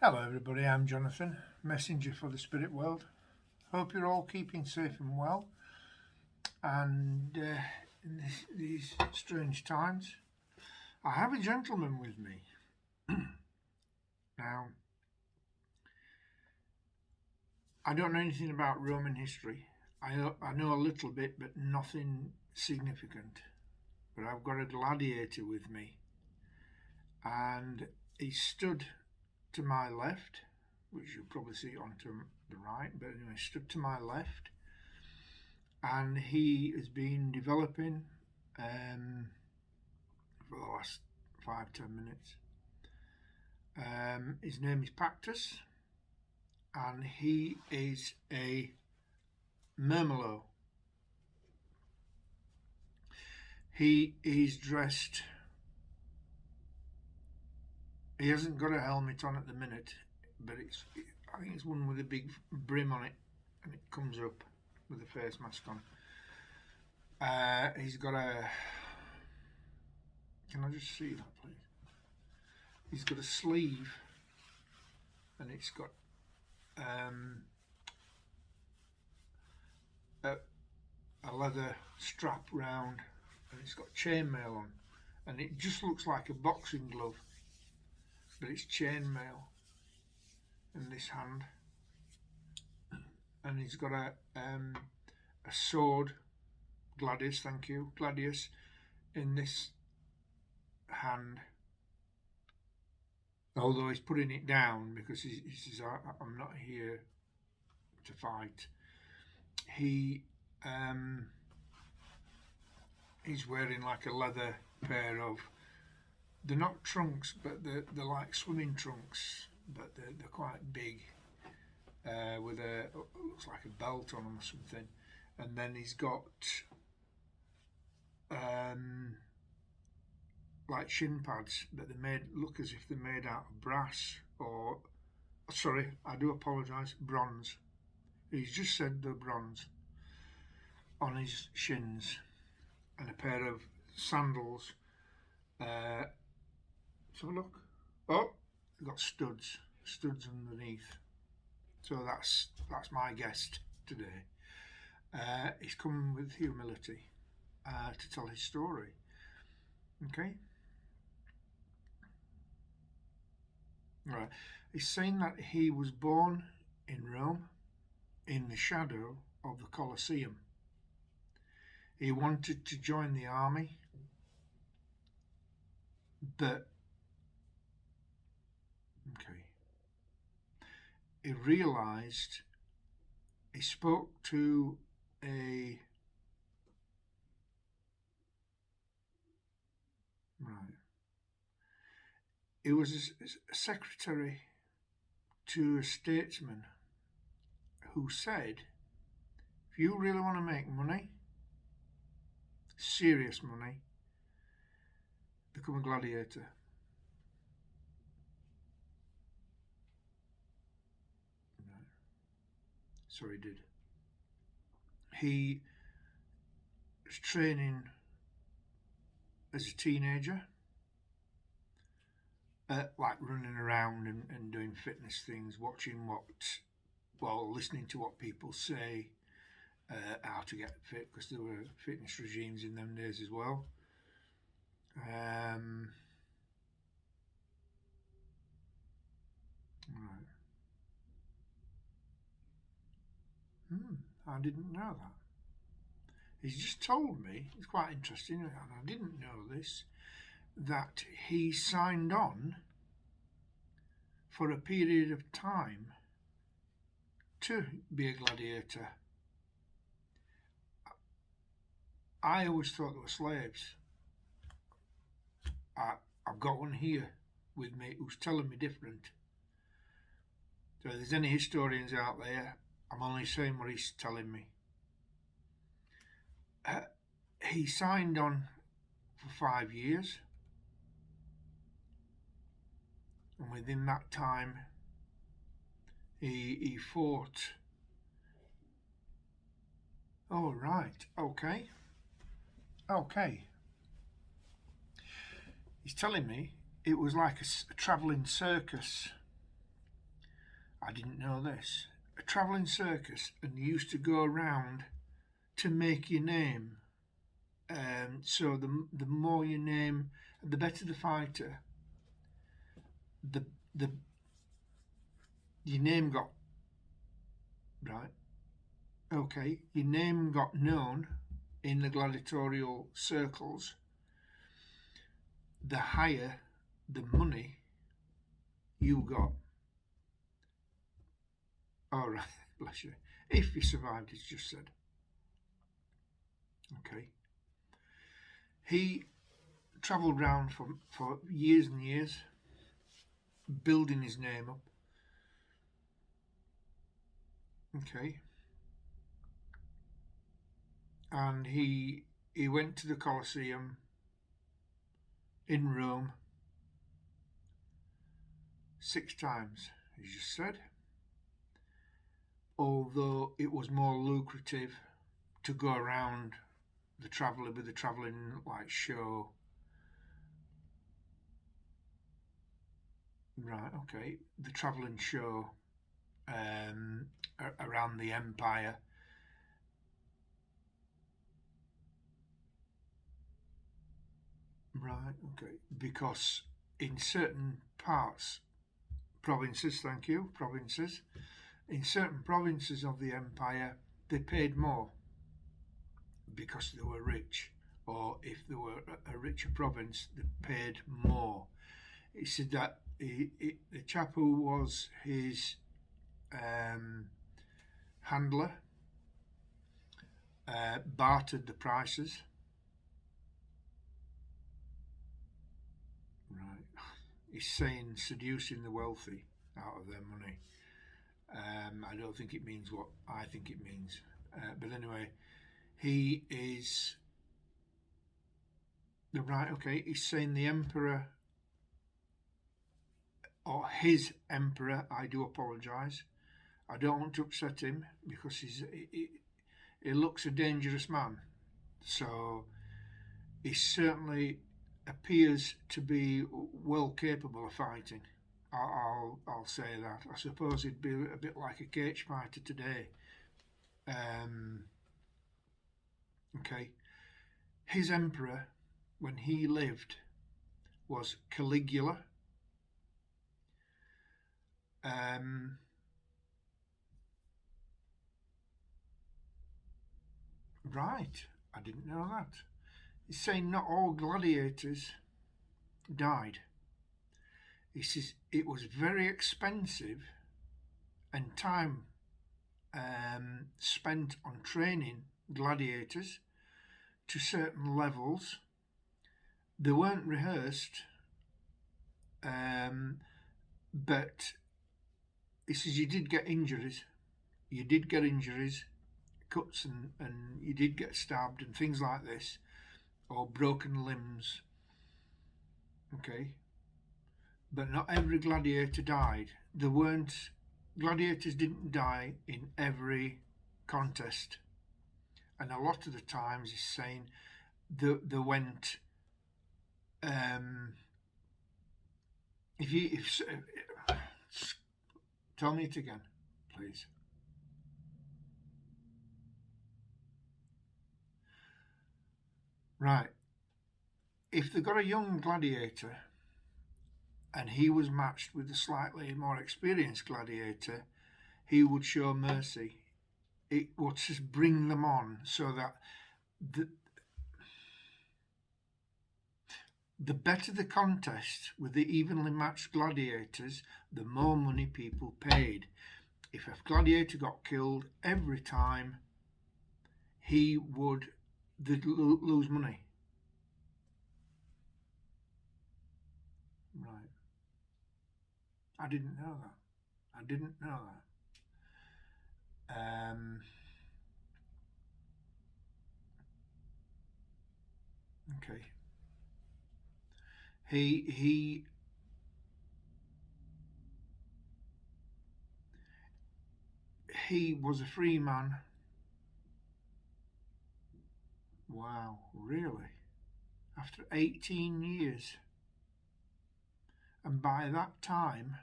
Hello everybody, I'm Jonathan, messenger for the spirit world. Hope you're all keeping safe and well, and in these strange times. I have a gentleman with me. Now, I don't know anything about Roman history. I know a little bit, but nothing significant. But I've got a gladiator with me, and he stood to my left, which you'll probably see onto the right, but anyway, stood to my left, and he has been developing for the last 5-10 minutes. His name is Pactus, and he is a Mermalo. He is dressed. He hasn't got a helmet on at the minute, but I think it's one with a big brim on it, and it comes up with a face mask on. He's got a. Can I just see that, please? He's got a sleeve, and it's got a leather strap round, and it's got chainmail on, and it just looks like a boxing glove, but it's chainmail in this hand, and he's got a sword, gladius, thank you, gladius, in this hand. Although he's putting it down because he says, I'm not here to fight. He's wearing like a leather pair of, they're not trunks, but they're like swimming trunks, but they're quite big, with looks like a belt on them or something. And then he's got like shin pads, but look as if they're made out of brass, or sorry, I do apologise, bronze. He's just said they're bronze on his shins, and a pair of sandals. Let's have a look. Oh, they've got studs underneath. So that's my guest today. He's come with humility to tell his story. Okay. Right. He's saying that he was born in Rome in the shadow of the Colosseum. He wanted to join the army, but he realised, he spoke to a He was a secretary to a statesman who said, if you really want to make money, serious money, become a gladiator. So he did. He was training as a teenager, like running around and doing fitness things, listening to what people say, how to get fit, because there were fitness regimes in them days as well. Right. I didn't know that. He's just told me, it's quite interesting, and I didn't know this, that he signed on for a period of time to be a gladiator. I always thought they were slaves. I've got one here with me who's telling me different. So if there's any historians out there, I'm only saying what he's telling me. He signed on for 5 years, and within that time he fought. Oh, right, okay. He's telling me it was like a travelling circus. I didn't know this. A travelling circus, and you used to go around to make your name. So the more your name, the better the fighter, the the your name got right. Okay, your name got known in the gladiatorial circles. The higher the money you got. All right, bless you. If you survived, it's just said. Okay. He travelled round for years and years, building his name up. Okay. And he went to the Colosseum in Rome 6 times, as you said. Although it was more lucrative to go around the traveller with the travelling like show. Right, okay. The travelling show around the empire. Right, okay. Because in certain provinces, thank you, provinces, in certain provinces of the empire, they paid more because they were rich, or if they were a richer province, they paid more. He said that the chap who was his handler bartered the prices. Right. He's saying seducing the wealthy out of their money. I don't think it means what I think it means. But anyway, he is... Right, okay, he's saying the emperor, or his emperor, I do apologise. I don't want to upset him because he looks a dangerous man. So he certainly appears to be well capable of fighting. I'll say that. I suppose he'd be a bit like a cage fighter today. Okay. His emperor, when he lived, was Caligula. Right, I didn't know that. He's saying not all gladiators died. He says it was very expensive and time spent on training gladiators to certain levels. They weren't rehearsed, but he says you did get injuries. You did get injuries, cuts, and you did get stabbed and things like this, or broken limbs. Okay. But not every gladiator died. Gladiators didn't die in every contest. And a lot of the times he's saying they went, tell me it again, please. Right. If they got a young gladiator and he was matched with a slightly more experienced gladiator, he would show mercy. It would just bring them on so that the better the contest with the evenly matched gladiators, the more money people paid. If a gladiator got killed every time, they'd lose money. Right. I didn't know that. Okay. He was a free man. Wow, really? After 18 years. And by that time,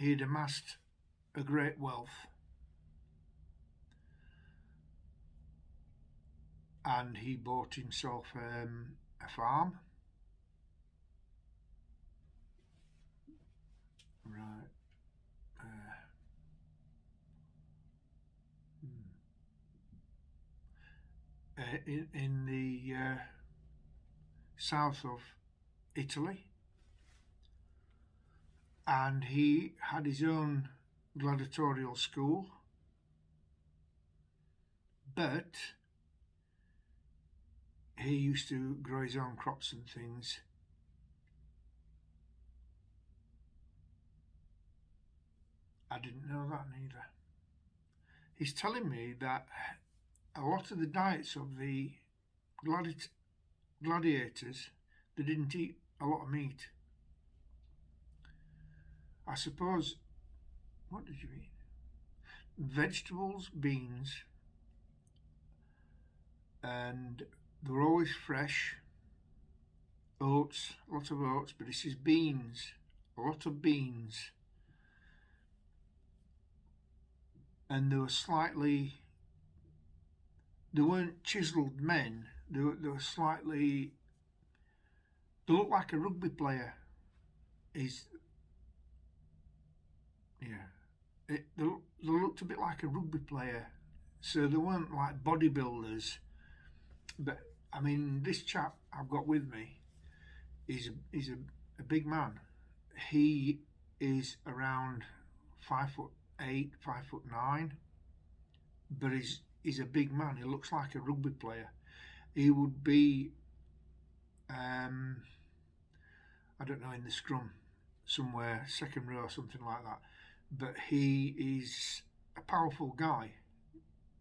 he had amassed a great wealth, and he bought himself a farm. Right. In the south of Italy, and he had his own gladiatorial school, but he used to grow his own crops and things. I didn't know that neither. He's telling me that a lot of the diets of the gladiators, they didn't eat a lot of meat. I suppose, what did you eat? Vegetables, beans, and they were always fresh. Oats, a lot of oats, but this is beans, a lot of beans. And they weren't chiseled men, they were slightly, they looked like a rugby player. They looked a bit like a rugby player, so they weren't like bodybuilders. But I mean, this chap I've got with me is a big man. He is around 5'8", 5'9", but he's a big man. He looks like a rugby player. He would be, I don't know, in the scrum somewhere, second row, something like that. But he is a powerful guy.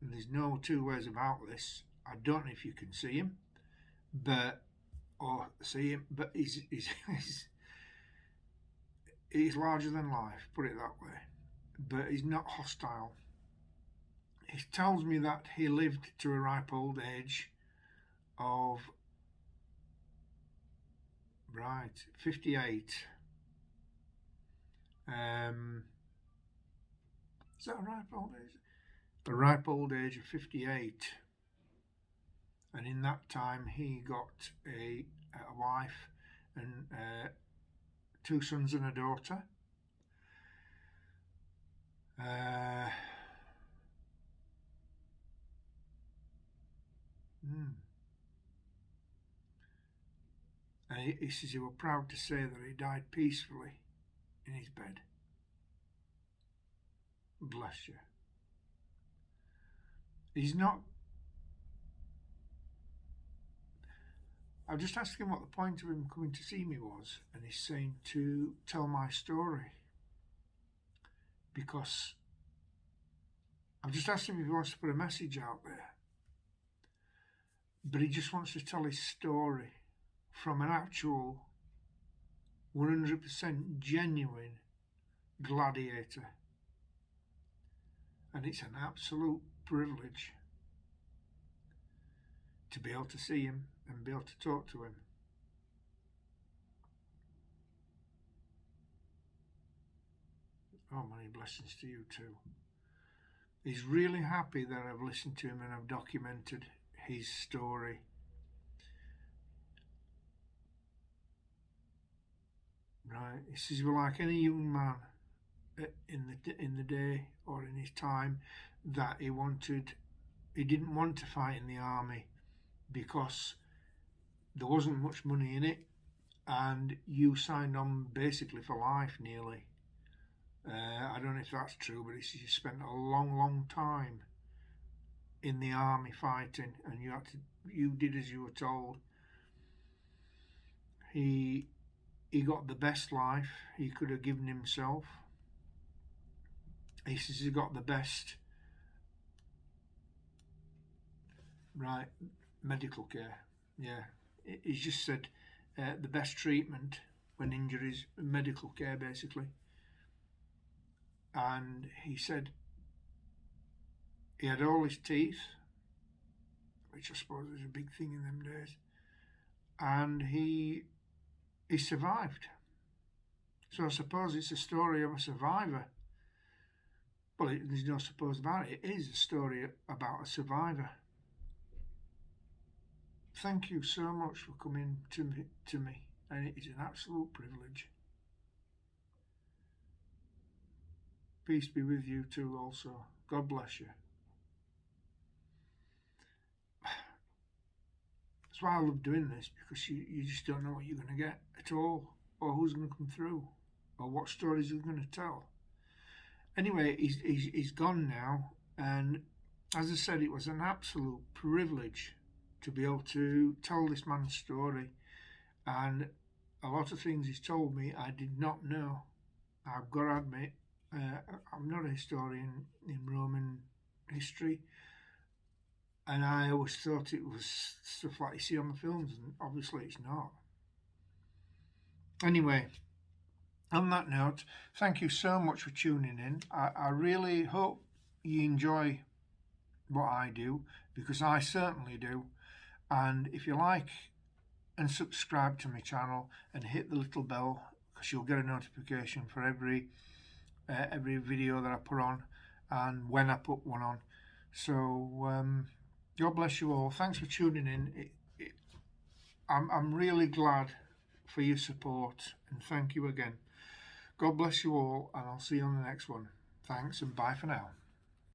And there's no two ways about this. I don't know if you can see him, but he's larger than life, put it that way. But he's not hostile. He tells me that he lived to a ripe old age of 58. Is that a ripe old age? A ripe old age of 58. And in that time he got a wife and 2 sons and a daughter. And he says he was proud to say that he died peacefully in his bed. Bless you. He's not. I just asked him what the point of him coming to see me was, and he's saying to tell my story. Because I've just asked him if he wants to put a message out there. But he just wants to tell his story from an actual 100% genuine gladiator. And it's an absolute privilege to be able to see him and be able to talk to him. Oh, many blessings to you too. He's really happy that I've listened to him and I've documented his story. Right, he says, well, like any young man in the day or in his time, that he didn't want to fight in the army because there wasn't much money in it, and you signed on basically for life nearly. I don't know if that's true, but he says you spent a long time in the army fighting, and you did as you were told. He got the best life he could have given himself. He says he got the best medical care. Yeah, he's just said the best treatment when injuries, medical care basically. And he said he had all his teeth, which I suppose is a big thing in them days, and he survived. So I suppose it's a story of a survivor. Well, there's no suppose about it. It is a story about a survivor. Thank you so much for coming to me, and it is an absolute privilege. Peace be with you too also. God bless you. That's why I love doing this, because you just don't know what you're going to get at all, or who's going to come through, or what stories you're going to tell. Anyway, he's gone now, and as I said, it was an absolute privilege to be able to tell this man's story, and a lot of things he's told me I did not know. I've got to admit, I'm not a historian in Roman history, and I always thought it was stuff like you see on the films, and obviously it's not. Anyway, on that note, thank you so much for tuning in. I really hope you enjoy what I do, because I certainly do. And if you like and subscribe to my channel and hit the little bell, because you'll get a notification for every video that I put on and when I put one on. So God bless you all. Thanks for tuning in. I'm really glad for your support, and thank you again. God bless you all, and I'll see you on the next one. Thanks, and bye for now.